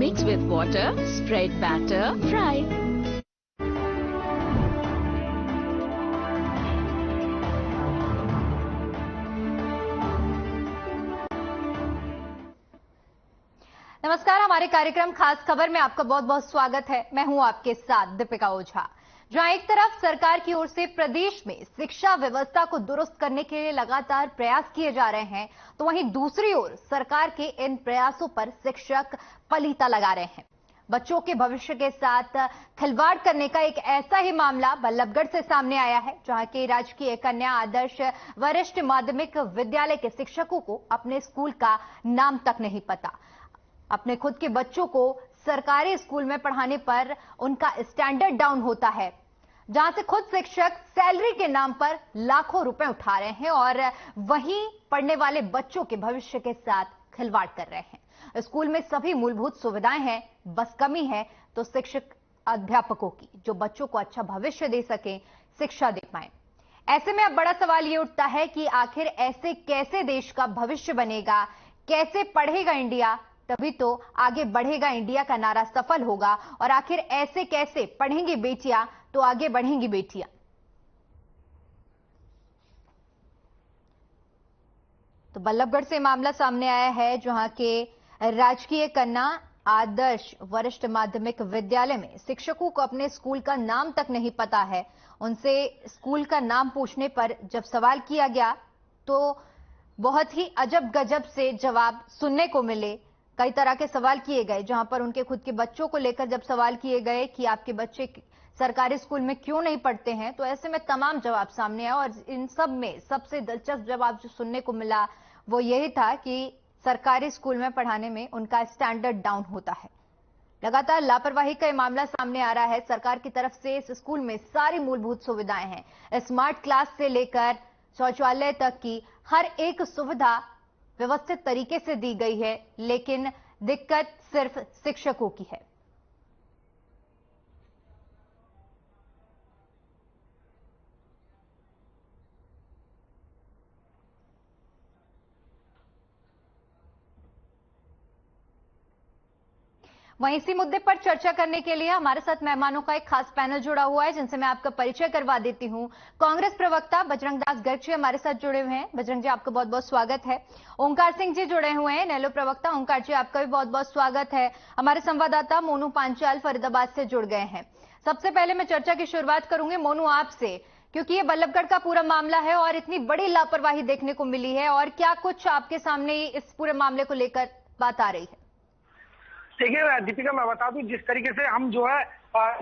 Mix with water, spread batter, fry. नमस्कार, हमारे कार्यक्रम खास खबर में आपका बहुत बहुत स्वागत है। मैं हूं आपके साथ दीपिका ओझा। जहां एक तरफ सरकार की ओर से प्रदेश में शिक्षा व्यवस्था को दुरुस्त करने के लिए लगातार प्रयास किए जा रहे हैं, तो वहीं दूसरी ओर सरकार के इन प्रयासों पर शिक्षक पलीता लगा रहे हैं। बच्चों के भविष्य के साथ खिलवाड़ करने का एक ऐसा ही मामला बल्लभगढ़ से सामने आया है, जहां के राजकीय कन्या आदर्श वरिष्ठ माध्यमिक विद्यालय के शिक्षकों को अपने स्कूल का नाम तक नहीं पता। अपने खुद के बच्चों को सरकारी स्कूल में पढ़ाने पर उनका स्टैंडर्ड डाउन होता है, जहां से खुद शिक्षक सैलरी के नाम पर लाखों रुपए उठा रहे हैं और वहीं पढ़ने वाले बच्चों के भविष्य के साथ खिलवाड़ कर रहे हैं। स्कूल में सभी मूलभूत सुविधाएं हैं, बस कमी है तो शिक्षक अध्यापकों की, जो बच्चों को अच्छा भविष्य दे सके, शिक्षा दे पाए। ऐसे में अब बड़ा सवाल ये उठता है कि आखिर ऐसे कैसे देश का भविष्य बनेगा, कैसे पढ़ेगा इंडिया, तभी तो आगे बढ़ेगा इंडिया का नारा सफल होगा। और आखिर ऐसे कैसे पढ़ेंगी बेटियां तो आगे बढ़ेंगी बेटियां। तो बल्लभगढ़ से मामला सामने आया है, जहां के राजकीय कन्या आदर्श वरिष्ठ माध्यमिक विद्यालय में शिक्षकों को अपने स्कूल का नाम तक नहीं पता है। उनसे स्कूल का नाम पूछने पर जब सवाल किया गया तो बहुत ही अजब गजब से जवाब सुनने को मिले। कई तरह के सवाल किए गए, जहां पर उनके खुद के बच्चों को लेकर जब सवाल किए गए कि आपके बच्चे सरकारी स्कूल में क्यों नहीं पढ़ते हैं, तो ऐसे में तमाम जवाब सामने आए। और इन सब में सबसे दिलचस्प जवाब जो सुनने को मिला वो यही था कि सरकारी स्कूल में पढ़ाने में उनका स्टैंडर्ड डाउन होता है। लगातार लापरवाही का मामला सामने आ रहा है। सरकार की तरफ से इस स्कूल में सारी मूलभूत सुविधाएं हैं, स्मार्ट क्लास से लेकर शौचालय तक की हर एक सुविधा व्यवस्थित तरीके से दी गई है, लेकिन दिक्कत सिर्फ शिक्षकों की है। वहीं इसी मुद्दे पर चर्चा करने के लिए हमारे साथ मेहमानों का एक खास पैनल जुड़ा हुआ है, जिनसे मैं आपका परिचय करवा देती हूं। कांग्रेस प्रवक्ता बजरंग दास गर्ग जी हमारे साथ जुड़े हुए हैं। बजरंग जी, आपका बहुत बहुत स्वागत है। ओंकार सिंह जी जुड़े हुए हैं, नेलो प्रवक्ता। ओंकार जी, आपका भी बहुत बहुत स्वागत है। हमारे संवाददाता मोनू पांचाल फरीदाबाद से जुड़ गए हैं। सबसे पहले मैं चर्चा की शुरुआत करूंगी मोनू आपसे, क्योंकि ये बल्लभगढ़ का पूरा मामला है और इतनी बड़ी लापरवाही देखने को मिली है। और क्या कुछ आपके सामने इस पूरे मामले को लेकर बात आ रही है? देखिए दीपिका, मैं बता दूं, जिस तरीके से हम जो है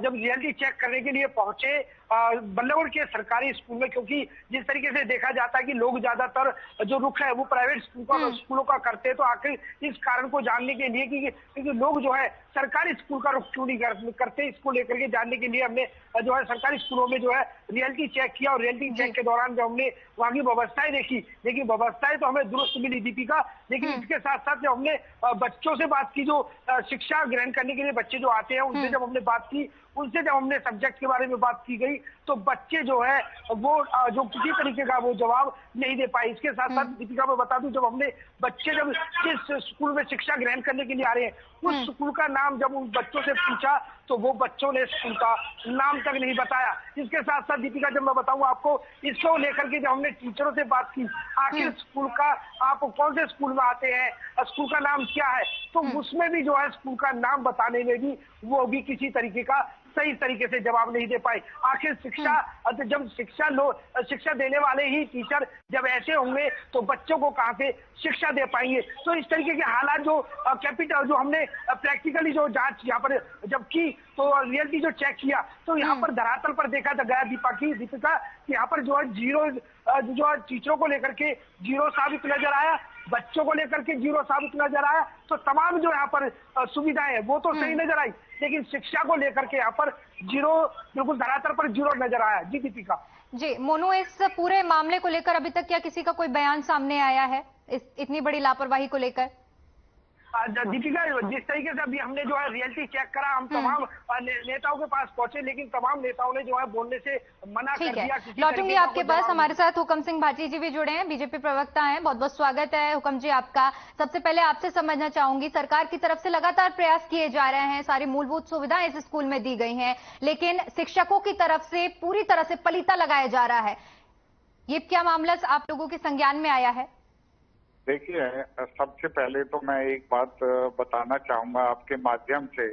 जब रियलिटी चेक करने के लिए पहुंचे बल्लभगढ़ के सरकारी स्कूल में, क्योंकि जिस तरीके से देखा जाता है कि लोग ज्यादातर जो रुख है वो प्राइवेट स्कूलों का करते हैं, तो आखिर इस कारण को जानने के लिए कि क्योंकि लोग जो है सरकारी स्कूल का रुख क्यों नहीं करते, इसको लेकर के जानने के लिए हमने जो है सरकारी स्कूलों में जो है रियलिटी चेक किया। और रियलिटी चेक के दौरान जब हमने वहाँ की व्यवस्थाएं देखी, लेकिन व्यवस्थाएं तो हमें दुरुस्त मिली दीपिका, लेकिन इसके साथ साथ जब हमने बच्चों से बात की, जो शिक्षा ग्रहण करने के लिए बच्चे जो आते हैं उनसे जब हमने बात की, उनसे जब हमने सब्जेक्ट के बारे में बात की गई, तो बच्चे जो है वो जो किसी तरीके का वो जवाब नहीं दे पाए। इसके साथ साथ दीपिका मैं बता दूं, जब हमने बच्चे जब जिस स्कूल में शिक्षा ग्रहण करने के लिए आ रहे हैं उस स्कूल का नाम जब उन बच्चों से पूछा तो वो बच्चों ने स्कूल का नाम तक नहीं बताया। इसके साथ साथ दीपिका, जब मैं बताऊं आपको, इसको लेकर के जब हमने टीचरों से बात की, आखिर स्कूल का आप कौन से स्कूल में आते हैं, स्कूल का नाम क्या है, तो उसमें भी जो है स्कूल का नाम बताने में भी वो भी किसी तरीके का सही तरीके से जवाब नहीं दे पाए। आखिर जब शिक्षा देने वाले ही टीचर जब ऐसे होंगे तो बच्चों को कहां से शिक्षा दे पाएंगे। तो इस तरीके के हालात जो जो हमने प्रैक्टिकली जो जांच यहाँ पर जब की, तो रियलिटी जो चेक किया, तो यहाँ पर धरातल पर देखा गया दीपिका कि यहाँ पर जो है जीरो जो है टीचरों को लेकर के जीरो साबित नजर आया, बच्चों को लेकर के जीरो साबित नजर आया। तो तमाम जो यहाँ पर सुविधाएं है वो तो सही नजर आई, लेकिन शिक्षा को लेकर के यहाँ पर जीरो, बिल्कुल धरातल पर जीरो नजर आया। जी दीपिका। जी मोनू, इस पूरे मामले को लेकर अभी तक क्या किसी का कोई बयान सामने आया है, इस इतनी बड़ी लापरवाही को लेकर? दीपिका, जिस तरीके से अभी हमने जो है रियलिटी चेक करा, हम तमाम नेताओं के पास पहुंचे, लेकिन तमाम नेताओं ने जो है बोलने से मना कर दिया। लौटूंगी आपके पास। हमारे साथ हुकम सिंह भाटी जी भी जुड़े हैं, बीजेपी प्रवक्ता हैं। बहुत बहुत स्वागत है हुकम जी आपका। सबसे पहले आपसे समझना चाहूंगी, सरकार की तरफ से लगातार प्रयास किए जा रहे हैं, सारी मूलभूत सुविधाएं इस स्कूल में दी गई हैं, लेकिन शिक्षकों की तरफ से पूरी तरह से पलीता लगाया जा रहा है। ये क्या मामला आप लोगों के संज्ञान में आया है? देखिए, सबसे पहले तो मैं एक बात बताना चाहूंगा आपके माध्यम से,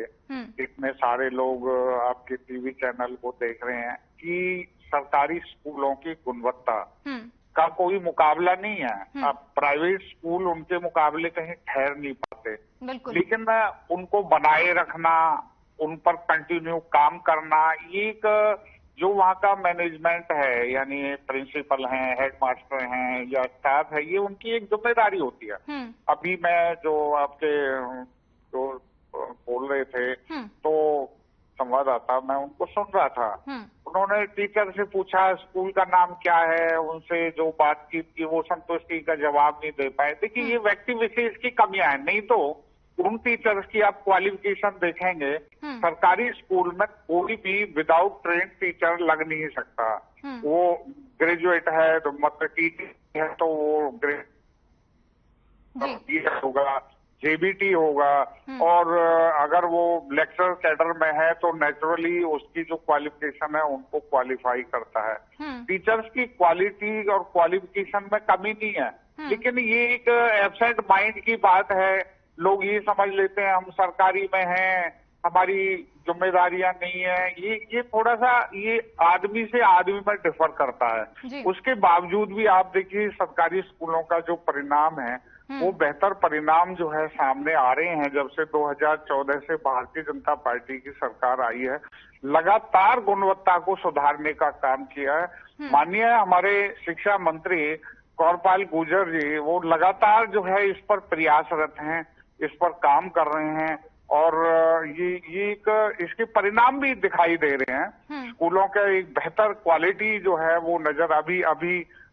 इतने सारे लोग आपके टीवी चैनल को देख रहे हैं, कि सरकारी स्कूलों की गुणवत्ता का कोई मुकाबला नहीं है। अब प्राइवेट स्कूल उनके मुकाबले कहीं ठहर नहीं पाते, लेकिन उनको बनाए रखना, उन पर कंटिन्यू काम करना, ये एक जो वहाँ का मैनेजमेंट है, यानी प्रिंसिपल हैं, हेडमास्टर हैं या स्टाफ है, ये उनकी एक जिम्मेदारी होती है। अभी मैं जो आपके जो बोल रहे थे तो संवाददाता, मैं उनको सुन रहा था, उन्होंने टीचर से पूछा स्कूल का नाम क्या है, उनसे जो बातचीत की वो संतुष्टि का जवाब नहीं दे पाए। देखिए, ये व्यक्ति विशेष की कमियां हैं, नहीं तो उन टीचर्स की आप क्वालिफिकेशन देखेंगे, सरकारी स्कूल में कोई भी विदाउट ट्रेन टीचर लग नहीं सकता। वो ग्रेजुएट है तो मतलब टीचर है तो वो ग्रेजुएट होगा, जेबीटी होगा, और अगर वो लेक्चर कैडर में है तो नेचुरली उसकी जो क्वालिफिकेशन है उनको क्वालिफाई करता है। टीचर्स की क्वालिटी और क्वालिफिकेशन में कमी नहीं है, लेकिन ये एक एब्सेंट माइंड की बात है। लोग ये समझ लेते हैं हम सरकारी में हैं, हमारी जिम्मेदारियां नहीं है। ये थोड़ा सा ये आदमी से आदमी में डिफर करता है। उसके बावजूद भी आप देखिए सरकारी स्कूलों का जो परिणाम है वो बेहतर परिणाम जो है सामने आ रहे हैं। जब से 2014 से भारतीय जनता पार्टी की सरकार आई है, लगातार गुणवत्ता को सुधारने का काम किया है। माननीय हमारे शिक्षा मंत्री कौरपाल गुर्जर जी, वो लगातार जो है इस पर प्रयासरत हैं, इस पर काम कर रहे हैं, और ये इसके परिणाम भी दिखाई दे रहे हैं। स्कूलों के एक बेहतर क्वालिटी जो है वो नजर अभी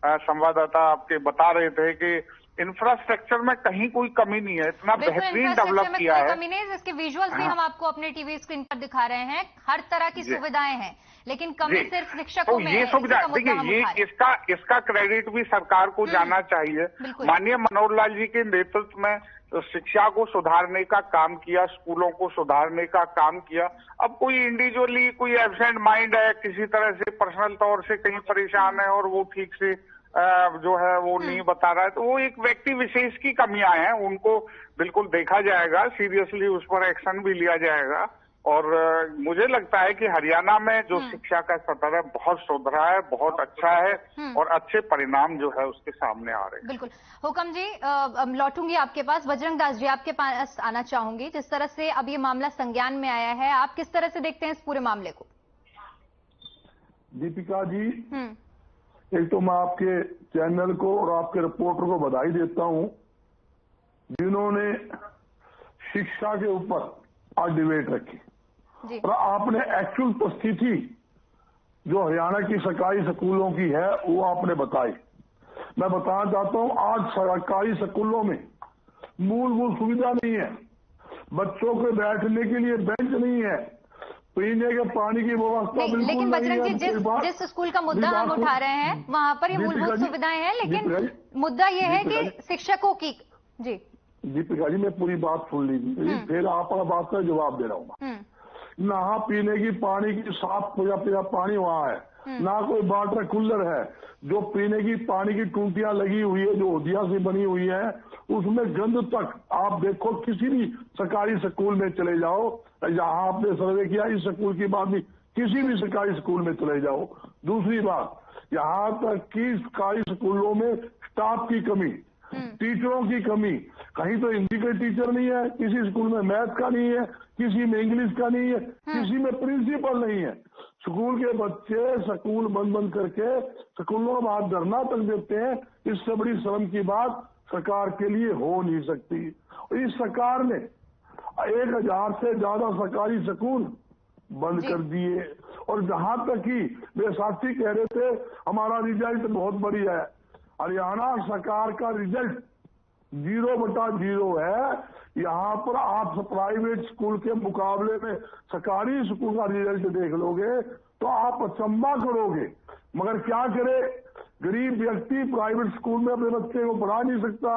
संवाददाता आपके बता रहे थे कि इंफ्रास्ट्रक्चर में कहीं कोई कमी नहीं है, इतना बेहतरीन डेवलप किया है। कमी नहीं, इसके विजुअल्स भी हम आपको अपने टीवी स्क्रीन पर दिखा रहे हैं। हर तरह की सुविधाएं हैं, लेकिन कमी सिर्फ शिक्षकों में है। ये सुविधा देखिए, ये इसका क्रेडिट भी सरकार को जाना चाहिए। माननीय मनोहर लाल जी के नेतृत्व में शिक्षा को सुधारने का काम किया, स्कूलों को सुधारने का काम किया। अब कोई इंडिविजुअली कोई एब्सेंट माइंड है, किसी तरह से पर्सनल तौर से कहीं परेशान है और वो ठीक से जो है वो नहीं बता रहा है, तो वो एक व्यक्ति विशेष की कमियां हैं, उनको बिल्कुल देखा जाएगा, सीरियसली उस पर एक्शन भी लिया जाएगा। और मुझे लगता है कि हरियाणा में जो शिक्षा का स्तर है बहुत सुधरा है, बहुत अच्छा है, और अच्छे परिणाम जो है उसके सामने आ रहे हैं। बिल्कुल। हुकम जी, लौटूंगी आपके पास। बजरंग दास जी, आपके पास आना चाहूंगी। जिस तरह से अब ये मामला संज्ञान में आया है, आप किस तरह से देखते हैं इस पूरे मामले को? दीपिका जी, एक तो मैं आपके चैनल को और आपके रिपोर्टर को बधाई देता हूं, जिन्होंने शिक्षा के ऊपर आज डिबेट रखी, और आपने एक्चुअल परिस्थिति जो हरियाणा की सरकारी स्कूलों की है वो आपने बताई। मैं बताना चाहता हूं, आज सरकारी स्कूलों में मूलभूत सुविधा नहीं है, बच्चों के बैठने के लिए बेंच नहीं है, पीने के पानी की व्यवस्था बिल्कुल लेकिन बजरंग जी, जिस स्कूल का मुद्दा हम उठा रहे हैं वहां पर ये मूलभूत सुविधाएं हैं, लेकिन मुद्दा ये है कि शिक्षकों की। जी दीपिका जी, मैं पूरी बात सुन लीजिए, फिर आप बात का जवाब दे रहा हूँ। नहा पीने की पानी की साफ पिया पानी वहाँ है, ना कोई वाटर कूलर है। जो पीने की पानी की टूटियां लगी हुई है, जो ओदिया से बनी हुई है, उसमें गंद तक आप देखो, किसी भी सरकारी स्कूल में चले जाओ, जहां आपने सर्वे किया इस स्कूल की बात नहीं, किसी भी सरकारी स्कूल में चले जाओ। दूसरी बात, यहाँ तक कि सरकारी स्कूलों में स्टाफ की कमी, टीचरों की कमी, कहीं तो हिंदी के टीचर नहीं है, किसी स्कूल में मैथ का नहीं है, किसी में इंग्लिश का नहीं है, किसी में प्रिंसिपल नहीं है। स्कूल के बच्चे स्कूल बंद करके स्कूलों में बाहर धरना तक देते हैं। इससे बड़ी शर्म की बात सरकार के लिए हो नहीं सकती। इस सरकार ने 1000 से ज्यादा सरकारी स्कूल बंद कर दिए, और जहां तक कि मेरे साथी कह रहे थे हमारा रिजल्ट बहुत बढ़िया है, हरियाणा सरकार का रिजल्ट 0/0 है। यहाँ पर आप प्राइवेट स्कूल के मुकाबले में सरकारी स्कूल का रिजल्ट देख लोगे तो आप अचंभा करोगे। मगर क्या करे, गरीब व्यक्ति प्राइवेट स्कूल में अपने बच्चे को पढ़ा नहीं सकता,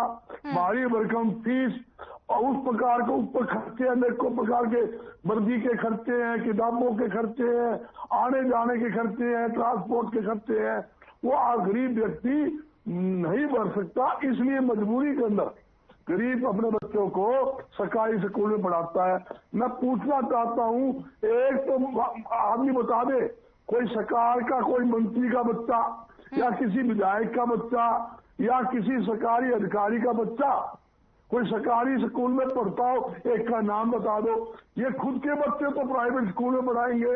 भारी भरकम फीस और उस प्रकार के ऊपर खर्चे, अनेकों प्रकार के वर्दी के खर्चे हैं, किताबों के खर्चे हैं, आने जाने के खर्चे हैं, ट्रांसपोर्ट के खर्चे हैं, वो गरीब व्यक्ति नहीं भर सकता। इसलिए मजबूरी के अंदर गरीब अपने बच्चों को सरकारी स्कूल में पढ़ाता है। मैं पूछना चाहता हूँ, एक तो आदमी बता दे, कोई सरकार का, कोई मंत्री का बच्चा या किसी विधायक का बच्चा या किसी सरकारी अधिकारी का बच्चा कोई सरकारी स्कूल में पढ़ता हो, एक का नाम बता दो। ये खुद के बच्चे तो प्राइवेट स्कूल में पढ़ाएंगे,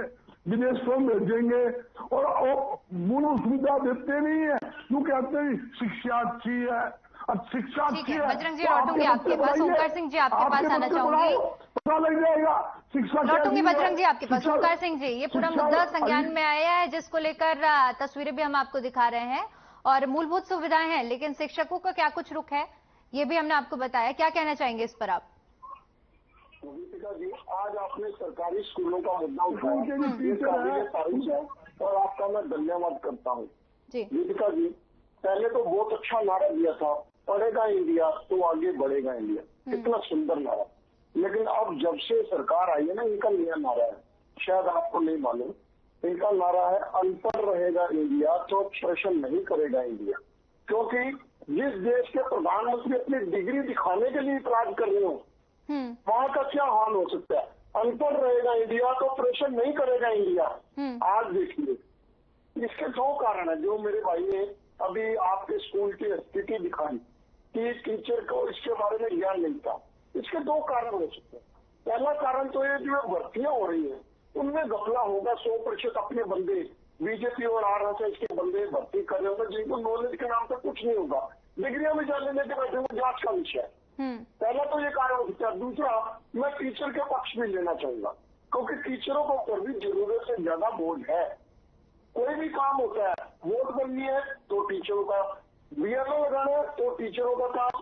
विदेशों में भेजेंगे और मूल सुविधा देते नहीं है। क्यों कहते हैं शिक्षा अच्छी है, शिक्षा अच्छी है। बजरंग जी लौटूंगी आपके पास, ओंकार सिंह जी आपके पास आना चाहूंगी, पता लग जाएगा शिक्षा लौटूंगी बजरंग जी आपके पास। ओंकार सिंह जी, ये पूरा मुद्दा संज्ञान में आया है जिसको लेकर तस्वीरें भी हम आपको दिखा रहे हैं और मूलभूत सुविधाएं हैं, लेकिन शिक्षकों का क्या कुछ रुख है ये भी हमने आपको बताया। क्या कहना चाहेंगे इस पर आप? दीपिका जी, आज आपने सरकारी स्कूलों का मुद्दा उठाया और आपका मैं धन्यवाद करता हूँ। दीपिका जी, पहले तो बहुत अच्छा नारा दिया था, पढ़ेगा इंडिया तो आगे बढ़ेगा इंडिया, कितना सुंदर नारा। लेकिन अब जब से सरकार आई है ना, इनका नया नारा है, शायद आपको नहीं मालूम, इनका नारा है अनपढ़ रहेगा इंडिया तो ऑपरेशन नहीं करेगा इंडिया। क्योंकि जिस देश के प्रधानमंत्री अपनी डिग्री दिखाने के लिए इतराज कर रहे हो, वहाँ का क्या हाल हो सकता है? अनपढ़ रहेगा इंडिया तो ऑपरेशन नहीं करेगा इंडिया। आज देखिए, इसके दो कारण है जो मेरे भाई ने अभी आपके स्कूल की स्थिति दिखाई कि टीचर को इसके बारे में ज्ञान नहीं था। इसके दो कारण हो सकते हैं। पहला कारण तो ये जो भर्तियां हो रही है उनमें घपला होगा। 100% अपने बंदे बीजेपी और आरएसएस के बंदे भर्ती कर रहे होंगे जिनको नॉलेज के नाम पर कुछ नहीं होगा, डिग्रियां में जाने लेके बैठे हुए, जांच का विषय है। पहला तो ये कारण हो सकता है। दूसरा, मैं टीचर के पक्ष में लेना चाहूंगा क्योंकि टीचरों के ऊपर भी जरूरत से ज्यादा बोझ है। कोई भी काम होता है, वोट बननी है तो टीचरों का, बीएलओ लगाना है तो टीचरों का काम,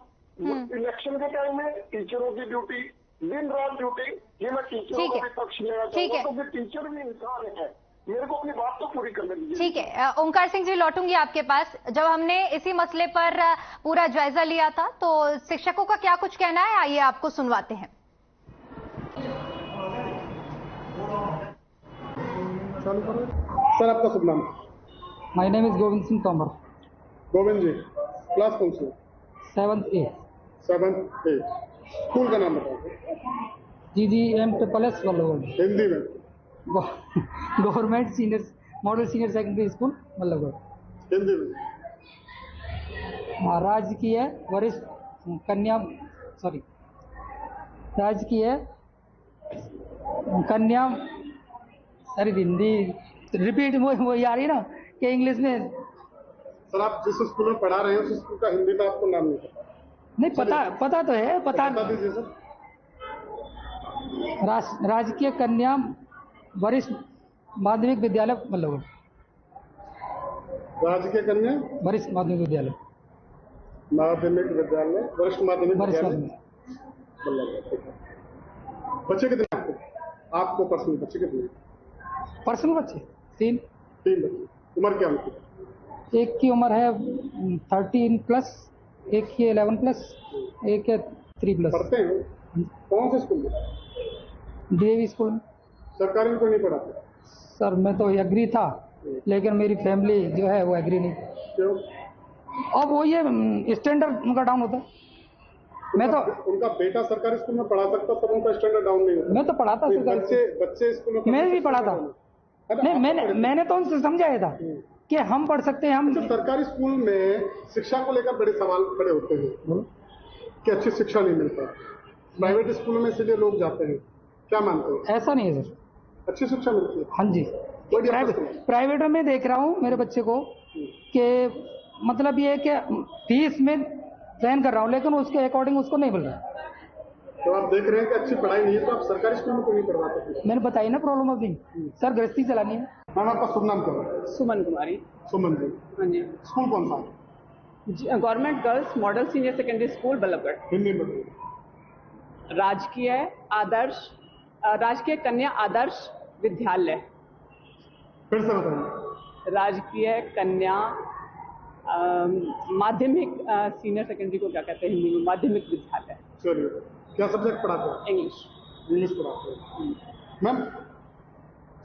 इलेक्शन के टाइम में टीचरों की ड्यूटी, दिन रात ड्यूटी। ये मैं टीचरों का भी पक्ष लेना चाहूंगा क्योंकि टीचर भी इंसान है। मेरे को अपनी बात तो पूरी करने दीजिए। ठीक है, ओंकार सिंह जी लौटूंगी आपके पास। जब हमने इसी मसले पर पूरा जायजा लिया था तो शिक्षकों का क्या कुछ कहना है, आइए आपको सुनवाते हैं। सर, आपका शुभ नाम? My name is Govind Singh Tomar. Govind ji, class कौन सी? 7th A। 7th A। School का नाम बताओ। GGM PSS Vallabhgarh. हिंदी में? Government senior model senior secondary school Vallabhgarh. Hindi में? राजकीय वरिष्ठ कन्या राजकीय कन्या, अरे हिंदी रिपीट वो आ रही ना कि इंग्लिश में। सर, आप जिस स्कूल में पढ़ा रहे हैं उस स्कूल का हिंदी का आपको नाम नहीं पता? नहीं पता तो है, बता दीजिए सर। राजकीय कन्या वरिष्ठ माध्यमिक विद्यालय वल्लभगढ़। राजकीय कन्या वरिष्ठ माध्यमिक विद्यालय वरिष्ठ माध्यमिक विद्यालय वल्लभगढ़। बच्चे कितने आपको पर्सनल बच्चे कितने? पर्सनल बच्चे 3 बच्चे। उम्र क्या उनकी? एक की उम्र है 13+, एक की 11+, एक है 3+। पढ़ते हैं कौन से स्कूल में? DAV स्कूल में। सरकारी में तो नहीं पढ़ाते? सर, मैं तो एग्री था लेकिन मेरी फैमिली जो है वो एग्री नहीं। क्यों? अब वो ये स्टैंडर्ड उनका डाउन होता है। मैं तो उनका बेटा सरकारी स्कूल में पढ़ा सकता तब उनका स्टैंडर्ड डाउन नहीं होता। मैं तो पढ़ाता बच्चे स्कूल में मैं भी पढ़ा था। नहीं, मैंने तो उनसे समझाया था कि हम पढ़ सकते हैं। हम सरकारी स्कूल में शिक्षा को लेकर बड़े सवाल खड़े होते हैं कि अच्छी शिक्षा नहीं मिलता, प्राइवेट स्कूलों में इसलिए लोग जाते हैं। क्या मानते हो? ऐसा नहीं है सर, अच्छी शिक्षा मिलती है। हाँ जी, प्राइवेट में देख रहा हूँ मेरे बच्चे को कि मतलब ये है कि फीस में सहन कर रहा हूँ लेकिन उसके अकॉर्डिंग उसको नहीं मिल रहा। तो आप देख रहे हैं कि अच्छी पढ़ाई नहीं है तो आप सरकारी स्कूल में क्यों नहीं पढ़वाते? मैंने बताई ना प्रॉब्लम अपनी। सर, गृहस्थी चलानी है। मैम, आपका शुभ नाम क्या है? सुमन कुमारी। सुमन जी, हाँ जी। स्कूल कौन सा? Government girls model senior secondary school Ballabhgarh. Hindi में? राजकीय कन्या आदर्श विद्यालय। फिर से बताइए। राजकीय कन्या माध्यमिक सीनियर सेकेंडरी को क्या कहते हैं हिंदी में? माध्यमिक विद्यालय। चलिए, क्या सब्जेक्ट पढ़ाते हैं? इंग्लिश पढ़ाते हैं। मैम,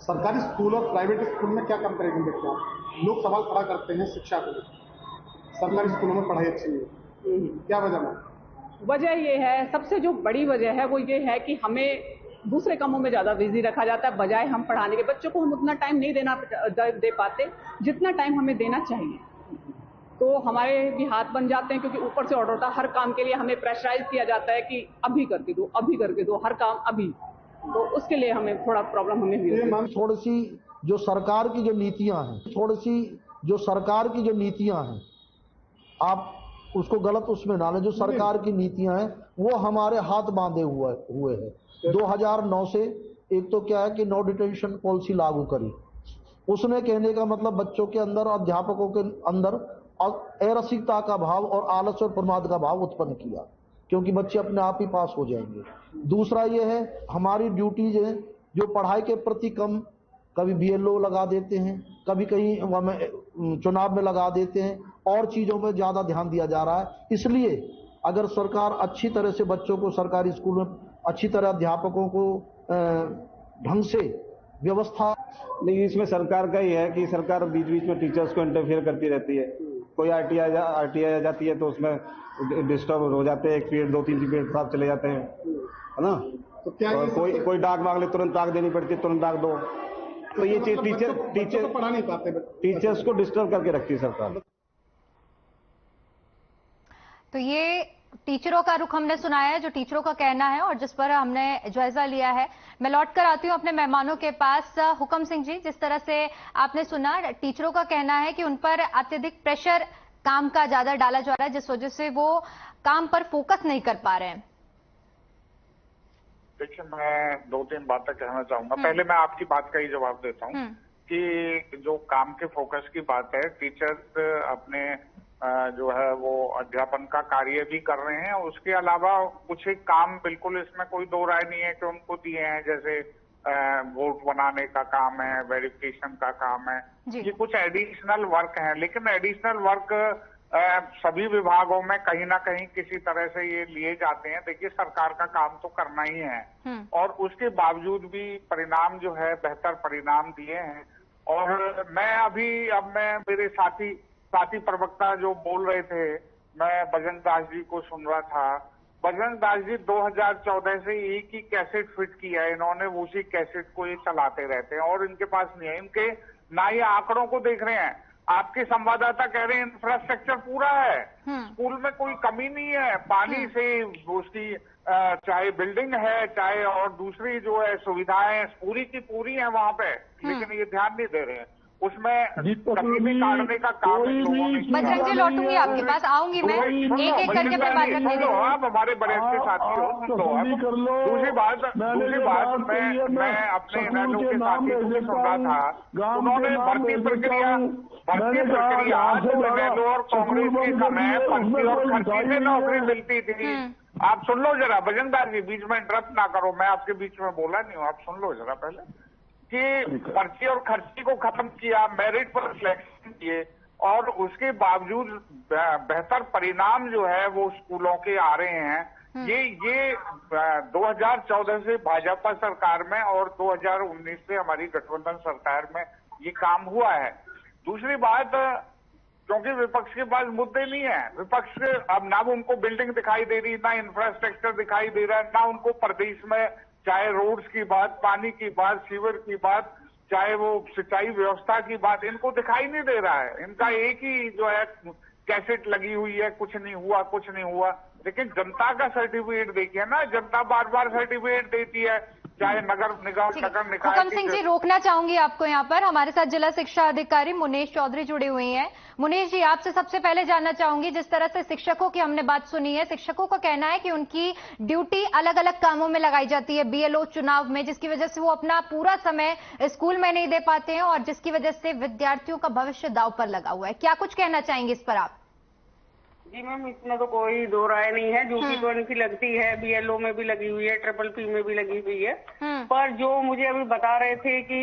सरकारी स्कूल और प्राइवेट स्कूल में क्या कंपैरिजन देखते हैं आप? लोग सवाल खड़ा करते हैं शिक्षा को लेकर, सरकारी स्कूलों में पढ़ाई अच्छी है, क्या वजह है? वजह ये है, सबसे जो बड़ी वजह है वो ये है कि हमें दूसरे कामों में ज्यादा बिजी रखा जाता है, बजाय हम पढ़ाने के। बच्चों को हम उतना टाइम नहीं दे पाते जितना टाइम हमें देना चाहिए। तो हमारे भी हाथ बन जाते हैं, क्योंकि ऊपर से ऑर्डर होता है, हर काम के लिए हमें प्रेशराइज किया जाता है कि अभी करके दो, हर काम अभी। तो उसके लिए हमें थोड़ा प्रॉब्लम हमें हुई है। थोड़ी सी जो सरकार की जो नीतियां हैं, आप उसको गलत उसमें ना लें। जो सरकार की नीतियां हैं वो हमारे हाथ बांधे हुए हैं। 2009 से एक तो क्या है कि नो डिटेंशन पॉलिसी लागू करी। उसने कहने का मतलब बच्चों के अंदर, अध्यापकों के अंदर अरसिकता का भाव और आलस और प्रमाद का भाव उत्पन्न किया, क्योंकि बच्चे अपने आप ही पास हो जाएंगे। दूसरा ये है, हमारी ड्यूटीज है जो पढ़ाई के प्रति कम, कभी BLO लगा देते हैं, कभी कहीं चुनाव में लगा देते हैं, और चीजों में ज्यादा ध्यान दिया जा रहा है। इसलिए अगर सरकार अच्छी तरह से बच्चों को सरकारी स्कूल में अच्छी तरह अध्यापकों को ढंग से व्यवस्था नहीं, इसमें सरकार का ही है कि सरकार बीच बीच में टीचर्स को इंटरफेयर करती रहती है। कोई RTI आ जाती है तो उसमें डिस्टर्ब हो जाते हैं, एक पीरियड 2-3 पीरियड खराब चले जाते हैं, है ना? तो क्या कोई डाक मांग ले, तुरंत डाक देनी पड़ती है, तुरंत डाक दो। तो ये चीज टीचर पढ़ा नहीं पाते, टीचर्स को डिस्टर्ब करके रखती है सरकार। तो ये टीचरों का रुख हमने सुनाया है, जो टीचरों का कहना है और जिस पर हमने जायजा लिया है। मैं लौट कर आती हूं अपने मेहमानों के पास। हुकम सिंह जी, जिस तरह से आपने सुना, टीचरों का कहना है कि उन पर अत्यधिक प्रेशर काम का ज्यादा डाला जा रहा है, जिस वजह से वो काम पर फोकस नहीं कर पा रहे हैं। देखिए, मैं 2-3 बातें कहना चाहूंगा। पहले मैं आपकी बात का ही जवाब देता हूं कि जो काम के फोकस की बात है, टीचर्स अपने जो है वो अध्यापन का कार्य भी कर रहे हैं। उसके अलावा कुछ एक काम, बिल्कुल इसमें कोई दो राय नहीं है कि उनको दिए हैं, जैसे वोट बनाने का काम है, वेरिफिकेशन का काम है, ये कुछ एडिशनल वर्क है। लेकिन एडिशनल वर्क सभी विभागों में कहीं ना कहीं किसी तरह से ये लिए जाते हैं। देखिए, सरकार का काम तो करना ही है और उसके बावजूद भी परिणाम जो है बेहतर परिणाम दिए हैं। और मैं मेरे साथी प्रवक्ता जो बोल रहे थे, मैं बजरंग दास जी को सुन रहा था। बजरंग दास जी 2014 से एक ही कैसेट फिट किया है इन्होंने, उसी कैसेट को ये चलाते रहते हैं और इनके पास नहीं है। इनके ना ये आंकड़ों को देख रहे हैं। आपके संवाददाता कह रहे हैं इंफ्रास्ट्रक्चर पूरा है, स्कूल में कोई कमी नहीं है, पानी से उसकी चाहे बिल्डिंग है, चाहे और दूसरी जो है सुविधाएं पूरी की पूरी है वहां पे, लेकिन ये ध्यान नहीं दे रहे हैं। उसमें कमी काटने का काम बजरंग जी, लौटूंगी आपके पास, आऊंगी मैं, एक करके मैं बात करने दूंगी। आप हमारे बड़े अच्छे साथी हो। दूसरी बात मैं अपने इन्हें के साथी को सुन रहा था, उन्होंने भर्ती प्रक्रिया जो और कांग्रेस के समय भर्ती और खर्ची से नौकरी मिलती थी। आप सुन लो जरा, बजरंग जी बीच में इंटरप्ट ना करो, मैं आपके बीच में बोला नहीं हूँ, आप सुन लो जरा पहले कि पर्ची और खर्ची को खत्म किया, मेरिट पर सिलेक्शन किए और उसके बावजूद बेहतर परिणाम जो है वो स्कूलों के आ रहे हैं। ये 2014 से भाजपा सरकार में और 2019 से हमारी गठबंधन सरकार में ये काम हुआ है। दूसरी बात, क्योंकि विपक्ष के पास मुद्दे नहीं है, विपक्ष अब ना उनको बिल्डिंग दिखाई दे रही, ना इंफ्रास्ट्रक्चर दिखाई दे रहा है, ना उनको प्रदेश में चाहे रोड्स की बात, पानी की बात, सीवर की बात, चाहे वो सिंचाई व्यवस्था की बात, इनको दिखाई नहीं दे रहा है। इनका एक ही जो है कैसेट लगी हुई है, कुछ नहीं हुआ। लेकिन जनता का सर्टिफिकेट देखिए ना, जनता बार बार सर्टिफिकेट देती है, चाहे नगर निकाय। हुकम सिंह जी, रोकना चाहूंगी आपको यहाँ पर। हमारे साथ जिला शिक्षा अधिकारी मुनेश चौधरी जुड़े हुए हैं। मुनेश जी, आपसे सबसे पहले जानना चाहूंगी, जिस तरह से शिक्षकों की हमने बात सुनी है, शिक्षकों का कहना है कि उनकी ड्यूटी अलग अलग कामों में लगाई जाती है, BLO चुनाव में, जिसकी वजह से वो अपना पूरा समय स्कूल में नहीं दे पाते हैं और जिसकी वजह से विद्यार्थियों का भविष्य दांव पर लगा हुआ है। क्या कुछ कहना चाहेंगे इस पर आप? जी मैम, इसमें तो कोई दो राय नहीं है। ड्यूटी तो इनकी लगती है, BLO में भी लगी हुई है, PPP में भी लगी हुई है। पर जो मुझे अभी बता रहे थे कि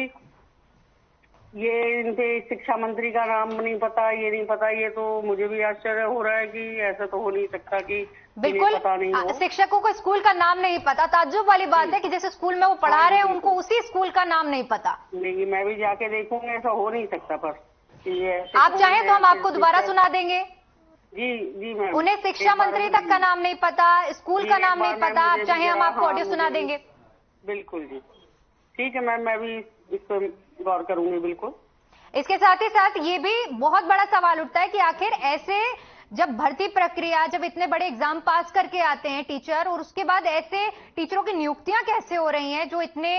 ये इनके शिक्षा मंत्री का नाम नहीं पता, ये नहीं पता, ये तो मुझे भी आश्चर्य हो रहा है कि ऐसा तो हो नहीं सकता कि बिल्कुल पता नहीं हो। शिक्षकों को स्कूल का नाम नहीं पता। ताज्जुब वाली बात है कि जैसे स्कूल में वो पढ़ा रहे हैं उनको उसी स्कूल का नाम नहीं पता। नहीं, मैं भी जाके देखूंगी, ऐसा हो नहीं सकता। पर ये आप चाहें तो हम आपको दोबारा सुना देंगे। जी मैम, उन्हें शिक्षा मंत्री तक का नाम नहीं पता, स्कूल का नाम नहीं पता। आप चाहें हम आपको ऑडियो सुना देंगे। बिल्कुल जी, ठीक है मैम, मैं भी इस पर गौर करूंगी बिल्कुल। इसके साथ ही साथ ये भी बहुत बड़ा सवाल उठता है कि आखिर ऐसे जब भर्ती प्रक्रिया, जब इतने बड़े एग्जाम पास करके आते हैं टीचर, और उसके बाद ऐसे टीचरों की नियुक्तियां कैसे हो रही हैं जो इतने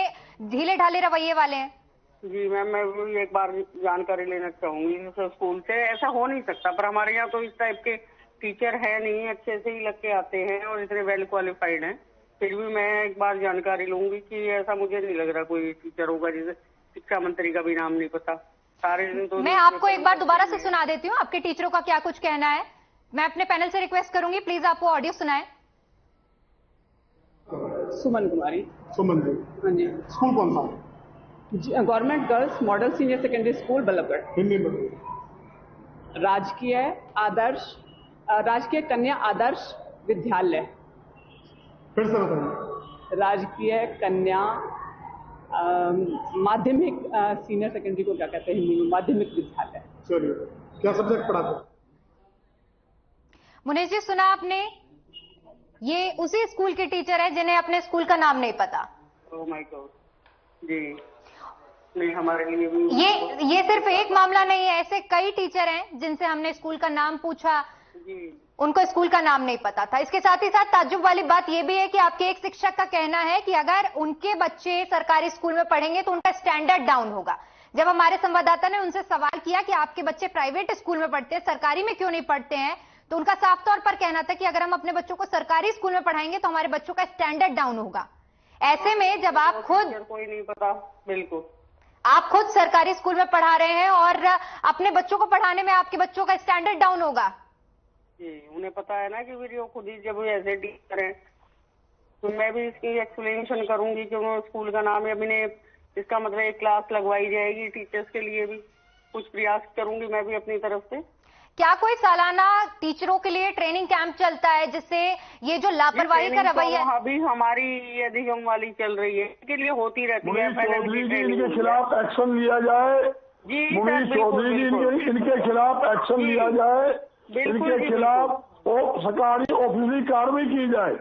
ढीले ढाले रवैये वाले हैं? जी मैम, मैं भी एक बार जानकारी लेना चाहूंगी स्कूल से। ऐसा हो नहीं सकता, पर हमारे यहाँ तो इस टाइप के टीचर है नहीं, अच्छे से ही लग के आते हैं और इतने वेल क्वालिफाइड हैं। फिर भी मैं एक बार जानकारी लूंगी कि ऐसा मुझे नहीं लग रहा कोई टीचर होगा जिसे शिक्षा मंत्री का भी नाम नहीं पता। सारे दिन तो मैं आपको एक बार दोबारा से सुना देती हूँ आपके टीचरों का क्या कुछ कहना है। मैं अपने पैनल से रिक्वेस्ट करूंगी, प्लीज आपको ऑडियो सुनाएं। सुमन कुमारी। सुमन जी, हाँ जी। स्कूल कौन सा? Government girls model senior secondary school Ballabhgarh. Hindi में राजकीय कन्या आदर्श विद्यालय। फिर से बताइए। राजकीय कन्या माध्यमिक सीनियर सेकेंडरी को क्या कहते हैं हिंदी में? माध्यमिक विद्यालय। चलिए, क्या सब्जेक्ट पढ़ाते हैं? मुनीश जी, सुना आपने? ये उसी स्कूल के टीचर है जिन्हें अपने स्कूल का नाम नहीं पता। ओह माय गॉड, जी नहीं, हमारे लिए भी ये सिर्फ एक मामला नहीं है, ऐसे कई टीचर हैं जिनसे हमने स्कूल का नाम पूछा, उनको स्कूल का नाम नहीं पता था। इसके साथ ही साथ ताज्जुब वाली बात यह भी है कि आपके एक शिक्षक का कहना है कि अगर उनके बच्चे सरकारी स्कूल में पढ़ेंगे तो उनका स्टैंडर्ड डाउन होगा। जब हमारे संवाददाता ने उनसे सवाल किया कि आपके बच्चे प्राइवेट स्कूल में पढ़ते हैं, सरकारी में क्यों नहीं पढ़ते हैं, तो उनका साफ तौर पर कहना था कि अगर हम अपने बच्चों को सरकारी स्कूल में पढ़ाएंगे तो हमारे बच्चों का स्टैंडर्ड डाउन होगा। ऐसे में जब आप खुद, कोई नहीं पता, बिल्कुल आप खुद सरकारी स्कूल में पढ़ा रहे हैं और अपने बच्चों को पढ़ाने में आपके बच्चों का स्टैंडर्ड डाउन होगा। जी, उन्हें पता है ना कि वीडियो खुद ही जब ऐसे टीचर हैं, तो मैं भी इसकी एक्सप्लेनेशन करूंगी कि वो स्कूल का नाम है। अभी ने इसका मतलब एक क्लास लगवाई जाएगी टीचर्स के लिए, भी कुछ प्रयास करूंगी मैं भी अपनी तरफ से। क्या कोई सालाना टीचरों के लिए ट्रेनिंग कैंप चलता है जिससे ये जो लापरवाही का रवैया है? अभी हमारी ये अधिगम वाली चल रही है, इसके लिए होती रहती है। चौधरी जी, इनके खिलाफ एक्शन लिया जाए। जी मुनीश चौधरी जी, इनके खिलाफ एक्शन लिया जाए। इनके खिलाफ सरकारी ऑफिसरी कार्रवाई की जाए।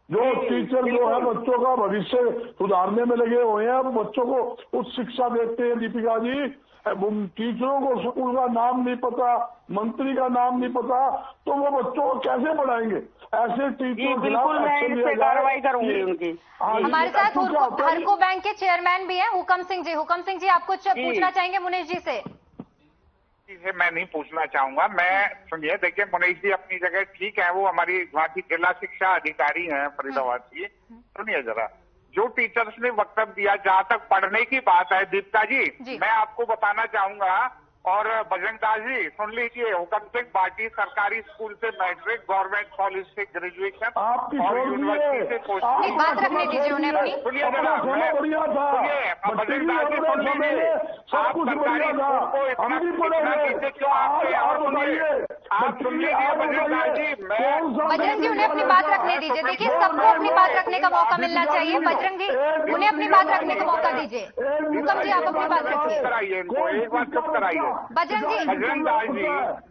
जो टीचर जो है बच्चों का भविष्य सुधारने में लगे हुए हैं, बच्चों को उच्च शिक्षा देते हैं। दीपिका जी, टीचरों को स्कूल का नाम नहीं पता, मंत्री का नाम नहीं पता, तो वो बच्चों को कैसे पढ़ाएंगे? ऐसे टीचरों के खिलाफ एक्शन लिया जाए, कार्रवाई करूंगी उनकी। हमारे साथ हरको बैंक के चेयरमैन भी हैं हुकम सिंह जी। हुकम सिंह जी, आप कुछ पूछना चाहेंगे मुनीश जी से? मैं नहीं पूछना चाहूंगा। मैं सुनिए, देखिए मुनीश जी अपनी जगह ठीक है, वो हमारी वहाँ की जिला शिक्षा अधिकारी हैं फरीदाबाद की। सुनिए जरा, जो टीचर्स ने वक्तव्य दिया, जहाँ तक पढ़ने की बात है दीपिका जी, मैं आपको बताना चाहूंगा, और बजरंग दास जी सुन लीजिए, हुकम सिंह पार्टी सरकारी स्कूल से मैट्रिक, गवर्नमेंट कॉलेज से ग्रेजुएशन और यूनिवर्सिटी से पोस्ट। बात रखने दीजिए उन्हें अपनी। सुनिए जरा, सुनिए बजरंग दास जी सुन लीजिए, आप सरकारी स्कूल को इतना नीचे क्यों आपके? और सुनिए, आप सुन लीजिए बजरंग दास जी, बजरंग जी उन्हें अपनी बात रखने दीजिए। देखिए, सबको अपनी बात रखने का मौका मिलना चाहिए। बजरंग जी, उन्हें अपनी बात रखने का मौका दीजिए। हुकम जी, आप अपनी बात रखिए। कराइए इनको, एक बार चुप कराइए। बजरंग जी,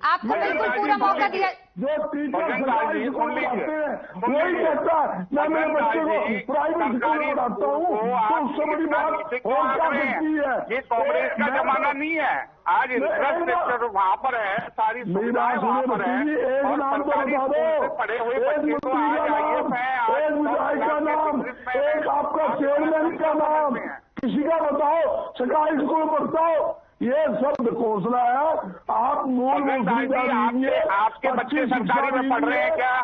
आपको बिल्कुल पूरा मौका दिया। जो टीचर सरकारी स्कूल में पढ़ते हैं वही कहता है मैं मेरे बच्चे को प्राइवेट स्कूल में पढ़ाता हूँ, तो उससे बड़ी बात और क्या सकती है? ये कांग्रेस का जमाना नहीं है। आज इंफ्रास्ट्रक्चर वहाँ पर है, सारी सुविधाएं वहाँ पर है, और सरकारी स्कूल से पढ़े हुए बच्चे को आज IAS है, एक विधायक का नाम, एक आपका चेयरमैन का नाम, किसी का बताओ सरकारी स्कूल में पढ़ता हो। ये सब घोषणा है। आप मूल आपके बच्चे सरकारी में पढ़ रहे हैं क्या?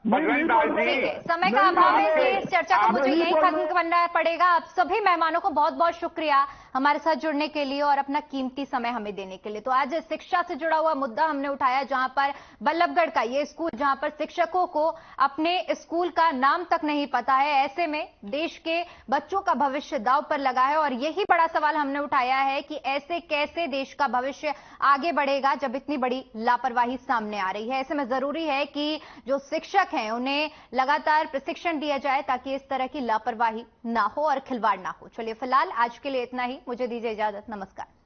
बजरंग दास जी, समय का अभाव है, इसलिए इस चर्चा को मुझे यही खत्म करना पड़ेगा। आप सभी मेहमानों को बहुत बहुत शुक्रिया। हमारे साथ जुड़ने के लिए और अपना कीमती समय हमें देने के लिए। तो आज शिक्षा से जुड़ा हुआ मुद्दा हमने उठाया, जहां पर बल्लभगढ़ का ये स्कूल, जहां पर शिक्षकों को अपने स्कूल का नाम तक नहीं पता है। ऐसे में देश के बच्चों का भविष्य दांव पर लगा है और यही बड़ा सवाल हमने उठाया है कि ऐसे कैसे देश का भविष्य आगे बढ़ेगा जब इतनी बड़ी लापरवाही सामने आ रही है। ऐसे में जरूरी है कि जो शिक्षक हैं उन्हें लगातार प्रशिक्षण दिया जाए ताकि इस तरह की लापरवाही ना हो और खिलवाड़ ना हो। चलिए फिलहाल आज के लिए इतना ही, मुझे दीजिए इजाजत, नमस्कार।